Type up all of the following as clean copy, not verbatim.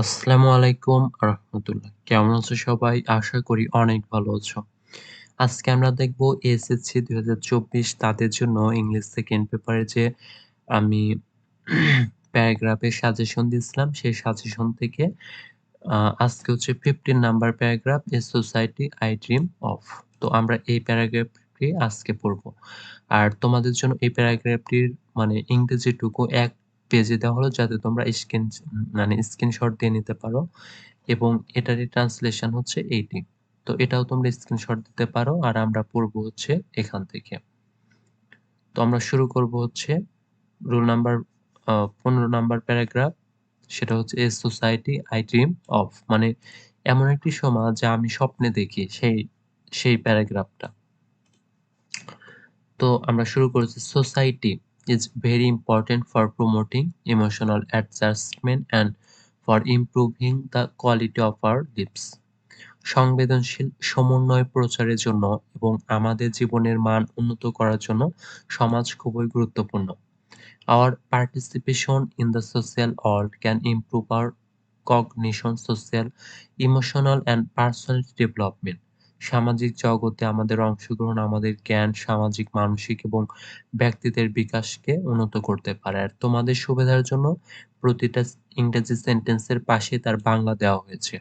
আসসালামু আলাইকুম রাহমাতুল্লাহ। কেমন আছো সবাই? আশা করি অনেক ভালো আছো। আজকে আমরা দেখব এসএসসি ২০২৪ তাদের জন্য ইংলিশ সেকেন্ড পেপারে যে আমি প্যারাগ্রাফের সাজেশন দিয়েছিলাম, সেই সাজেশন থেকে আজকে হচ্ছে 15 number paragraph, a society I dream of. তো আমরা এই প্যারাগ্রাফটি আজকে পড়ব। আর তোমাদের জন্য এই প্যারাগ্রাফটির মানে ইংরেজিটুকু ১ পেজে দেওয়া হলো যাতে তোমরা স্ক্রিনশট দিয়ে নিতে পারো এবং এটারই ট্রান্সলেশন হচ্ছে এইটি। তো এটাও তোমরা স্ক্রিনশট দিতে পারো আর আমরা পড়ব হচ্ছে এখান থেকে। তো আমরা শুরু করব হচ্ছে রুল নাম্বার ১৫ নাম্বার প্যারাগ্রাফ। সেটা হচ্ছে a society I dream of, মানে এমন একটি সমাজ যা আমি স্বপ্নে দেখি, সেই প্যারাগ্রাফটা। তো আমরা শুরু করেছি, society is very important for promoting emotional adjustment and for improving the quality of our lives. সংবেদনশীল সমন্বয় প্রচারের জন্য এবং আমাদের জীবনের মান উন্নত করার জন্য সমাজ খুবই গুরুত্বপূর্ণ। Our participation in the social world can improve our cognition, social, emotional and personality development. সামাজিক জগতে আমাদের অংশগ্রহণ আমাদের জ্ঞান, সামাজিক, মানসিক এবং ব্যক্তিত্বের বিকাশকে উন্নত করতে পারে। আর তোমাদের সুবিধার জন্য প্রতিটা ইংরেজি সেন্টেন্সের পাশে তার বাংলা দেওয়া হয়েছে।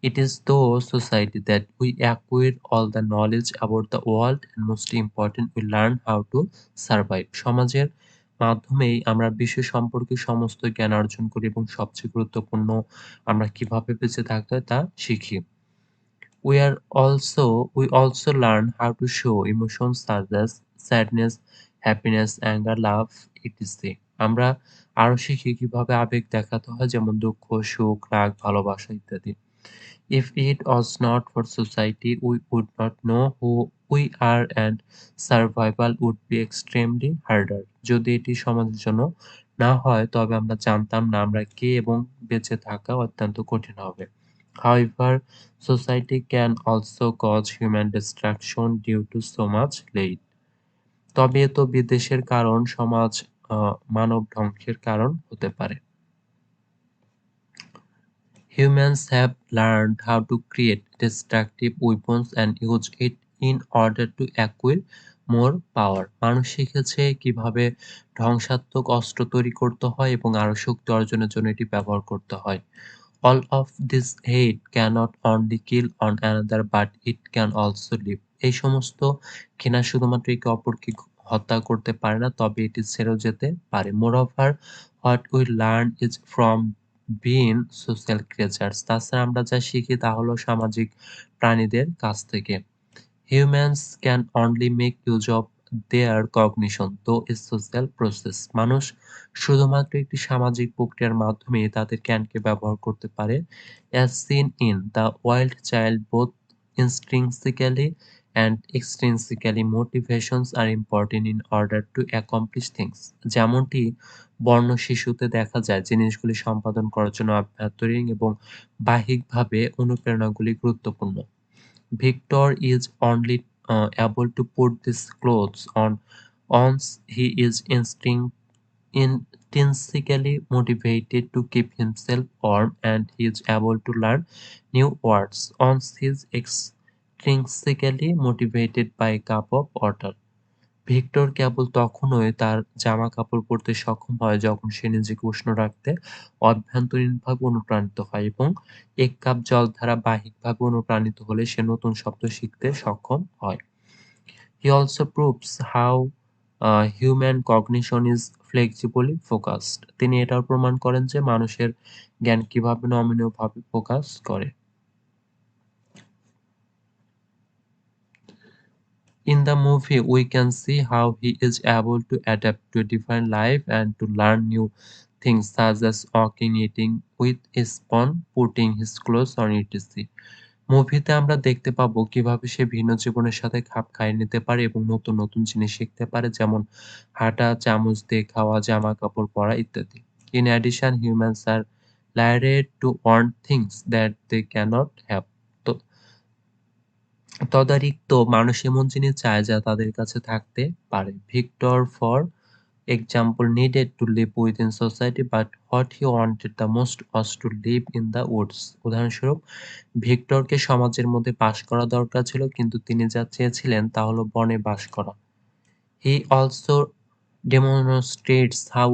It is through society that we acquire all the knowledge about the world and most important we learn how to survive. সমাজের মাধ্যমেই আমরা বিশ্ব সম্পর্কে সমস্ত জ্ঞান অর্জন করি এবং সবচেয়ে গুরুত্বপূর্ণ আমরা কিভাবে বেঁচে থাকতে হয় তা শিখি। We also learn how to show emotions such as sadness, happiness, anger, love, etc. আমরা আরো শিখি কিভাবে আবেগ দেখাতে হয়, যেমন দুঃখ, সুখ, রাগ, ভালোবাসা ইত্যাদি। If it was not for society, we would not know who we are and survival would be extremely harder. যদি এটি সমাজের জন্য না হয় তবে আমরা জানতাম না আমরা কে এবং বেঁচে থাকা অত্যন্ত কঠিন হবে। However, society can also cause human destruction due to so much lead. তবে তো বিদেশের কারণ সমাজ মানব ধ্বংসের কারণ হতে পারে। Humans have learned how to create destructive weapons and use it in order to acquire more power. মানুষ শিখেছে কিভাবে ধ্বংসাত্মক অস্ত্র তৈরি করতে হয় এবং আরো শক্তি অর্জনের জন্য এটি ব্যবহার করতে হয়। All of this hate cannot only kill on another but it can also live. এই সমস্ত ঘৃণা শুধুমাত্র একে অপরকে হত্যা করতে পারে না, তবে এটি ছেড়েও যেতে পারে। Moreover, what we learn is from being social creatures. তাছাড়া আমরা যা শিখি তা হলো সামাজিক প্রাণীদের কাছ থেকে। Humans can only make use of their cognition through a social process. মানুষ শুধুমাত্র একটি সামাজিক প্রক্রিয়ার মাধ্যমে তাদের জ্ঞানকে ব্যবহার করতে পারে। As seen in The Wild Child, both intrinsically and extrinsically motivations are important in order to accomplish things. যেমনটি বন্য শিশুতে দেখা যায়, জিনিসগুলি সম্পাদন করার জন্য আভ্যন্তরীণ এবং বাহ্যিকভাবে অনুপ্রেরণাগুলি গুরুত্বপূর্ণ। Victor is only able to put these clothes on once he is intrinsically motivated to keep himself warm, and he is able to learn new words once he is extrinsically motivated by a cup of water. Victor কেবল তখনই তার জামাকাপড় পরতে সক্ষম হয় যখন সে নিজেকে উষ্ণ রাখতে অভ্যন্তরীণভাবে অনুপ্রাণিত হয় এবং এক কাপ জল দ্বারা বাহ্যিকভাবে অনুপ্রাণিত হলে সে নতুন শব্দ শিখতে সক্ষম হয়। He also proves how human cognition is flexibly focused. তিনি এটাও প্রমাণ করেন যে মানুষের জ্ঞান কিভাবে নমনীয়ভাবে ফোকাস করে। In the movie, we can see how he is able to adapt to a different life and to learn new things such as walking, eating with a spoon, putting his clothes on, etc. মুভিতে আমরা দেখতে পাবো কিভাবে সে ভিন্ন জীবনের সাথে খাপ খাইয়ে নিতে পারে এবং নতুন নতুন জিনিস শিখতে পারে, যেমন হাঁটা, চামচ দিয়ে খাওয়া, জামা কাপড় পরা ইত্যাদি। In addition, humans are wired to want things that they cannot have. তো তদারীক্ত মানুষ এমন জিনিস চায় যা তাদের কাছে থাকতে পারে। Victor for example needed to live within society, but what he wanted the most was to live in the woods. উদাহরণস্বরূপ, ভিক্টরকে সমাজের মধ্যে বাস করা দরকার ছিল, কিন্তু তিনি যা চেয়েছিলেন তা হলো বনে বাস করা। He also demonstrates how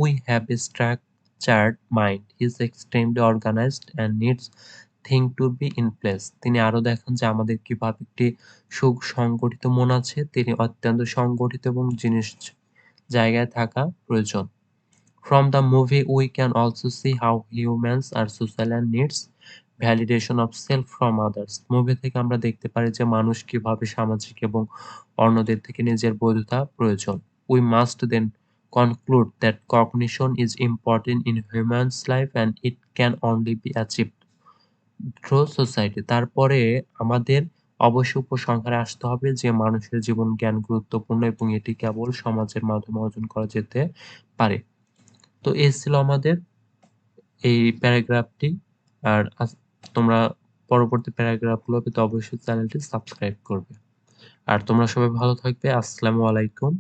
we have a structured mind. He is extremely organized and needs things to be in place. তিনি আরো দেখান যে আমাদের কিভাবে একটি সুসংগঠিত মন আছে। তিনি অত্যন্ত সংগঠিত এবং জিনিস জায়গায় থাকা প্রয়োজন। From the movie we can also see how humans are social and needs validation of self from others. Movie থেকে আমরা দেখতে পারি যে মানুষ কিভাবে সামাজিক এবং অন্যদের থেকে নিজের বৈধতা প্রয়োজন। We must then conclude that cognition is important in humans life and it can only be achieved through society. তারপরে আমাদের অবশ্যই উপসংহারে আসতে হবে যে মানুষের জীবন জ্ঞান গুরুত্বপূর্ণ এবং এটি কেবল সমাজের মাধ্যমে অর্জন করা যেতে পারে। তো এই ছিল আমাদের এই প্যারাগ্রাফটি। আর তোমরা পরবর্তী প্যারাগ্রাফগুলো পেতে অবশ্যই চ্যানেলটি সাবস্ক্রাইব করবে। আর তোমরা সবাই ভালো থাকবে। আসসালামু আলাইকুম।